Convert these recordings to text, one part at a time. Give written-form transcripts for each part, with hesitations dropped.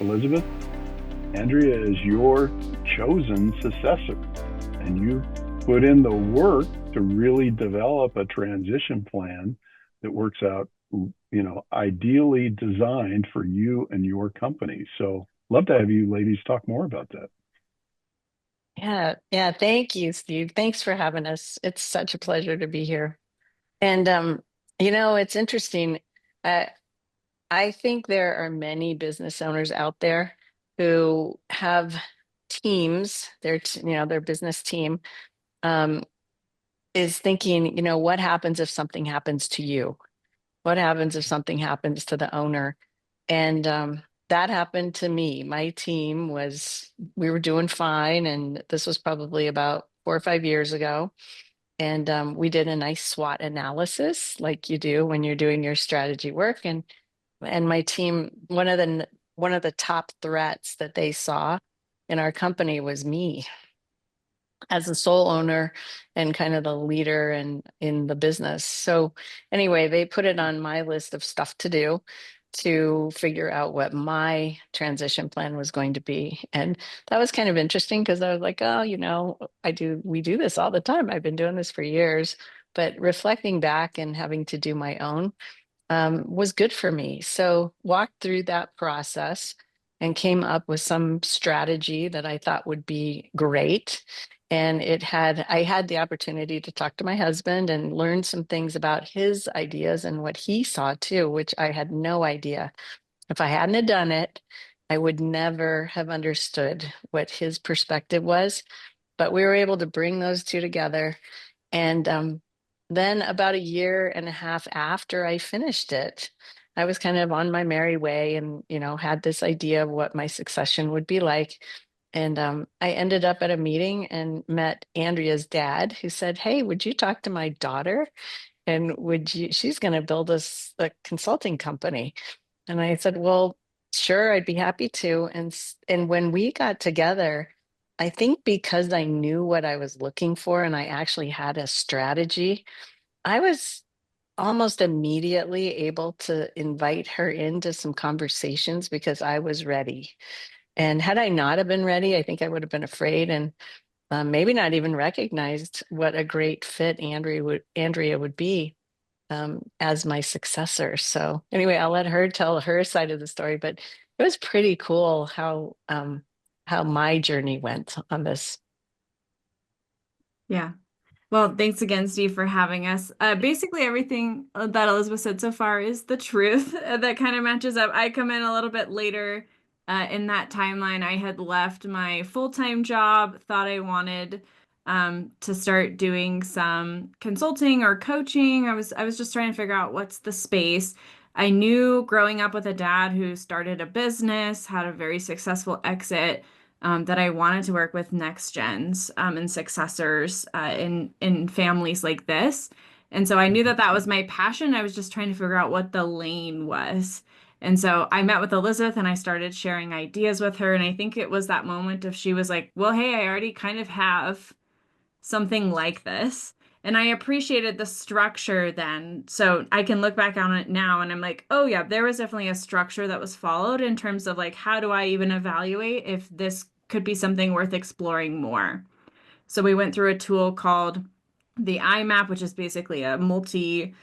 Elizabeth, Andrea is your chosen successor, and you put in the work to really develop a transition plan that works out, ideally designed for you and your company. So, love to have you ladies talk more about that. Yeah, yeah. Thank you, Steve. Thanks for having us. It's such a pleasure to be here. And it's interesting. Uh, I think there are many business owners out there who have teams, their business team um, is thinking, what happens if something happens to you? What happens if something happens to the owner? And that happened to me. My team we were doing fine. And this was probably about 4 or 5 years ago. And we did a nice SWOT analysis, like you do when you're doing your strategy work. And my team, one of the top threats that they saw in our company was me as the sole owner and kind of the leader in the business. So anyway, they put it on my list of stuff to do to figure out what my transition plan was going to be. And that was kind of interesting because I was like, oh, we do this all the time. I've been doing this for years. But reflecting back and having to do my own was good for me. So walked through that process and came up with some strategy that I thought would be great. And I had the opportunity to talk to my husband and learn some things about his ideas and what he saw too, which I had no idea. If I hadn't have done it, I would never have understood what his perspective was. But we were able to bring those two together. And then about a year and a half after I finished it, I was kind of on my merry way and, had this idea of what my succession would be like. And I ended up at a meeting and met Andrea's dad, who said, "Hey, would you talk to my daughter? And she's going to build us a consulting company." And I said, "Well, sure, I'd be happy to." And when we got together, I think because I knew what I was looking for and I actually had a strategy, I was almost immediately able to invite her into some conversations because I was ready. And had I not have been ready, I think I would have been afraid and maybe not even recognized what a great fit Andrea would be as my successor. So anyway, I'll let her tell her side of the story, but it was pretty cool how my journey went on this. Yeah. Well, thanks again, Steve, for having us. Basically, everything that Elizabeth said so far is the truth. That kind of matches up. I come in a little bit later in that timeline. I had left my full-time job, thought I wanted to start doing some consulting or coaching. I was just trying to figure out what's the space. I knew growing up with a dad who started a business, had a very successful exit that I wanted to work with next gens and successors in families like this. And so I knew that that was my passion. I was just trying to figure out what the lane was. And so I met with Elizabeth and I started sharing ideas with her. And I think it was that moment of she was like, well, hey, I already kind of have something like this. And I appreciated the structure then. So I can look back on it now and I'm like, oh, yeah, there was definitely a structure that was followed in terms of like, how do I even evaluate if this could be something worth exploring more? So we went through a tool called the IMAP, which is basically a multi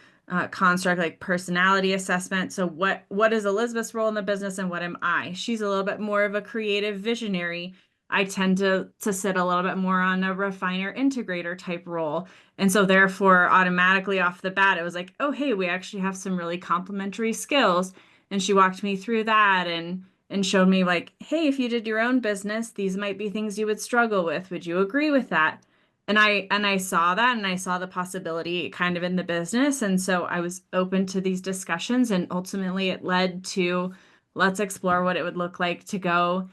construct like personality assessment. So what is Elizabeth's role in the business and what am I? She's a little bit more of a creative visionary. I tend to sit a little bit more on a refiner integrator type role. And so therefore automatically off the bat it was like, "Oh, hey, we actually have some really complementary skills." And she walked me through that and showed me like, "Hey, if you did your own business, these might be things you would struggle with. Would you agree with that?" And I saw that and I saw the possibility kind of in the business. And so I was open to these discussions and ultimately it led to let's explore what it would look like to go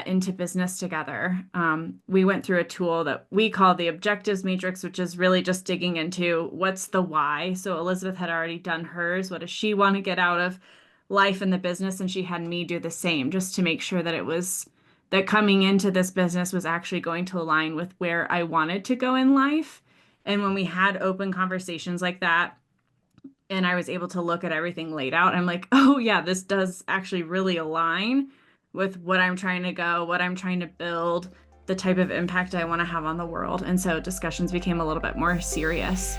into business together. We went through a tool that we call the Objectives Matrix, which is really just digging into what's the why. So Elizabeth had already done hers. What does she want to get out of life in the business? And she had me do the same just to make sure that it was that coming into this business was actually going to align with where I wanted to go in life. And when we had open conversations like that, and I was able to look at everything laid out, I'm like, oh, yeah, this does actually really align. with what I'm trying to go, what I'm trying to build, the type of impact I want to have on the world. And so discussions became a little bit more serious.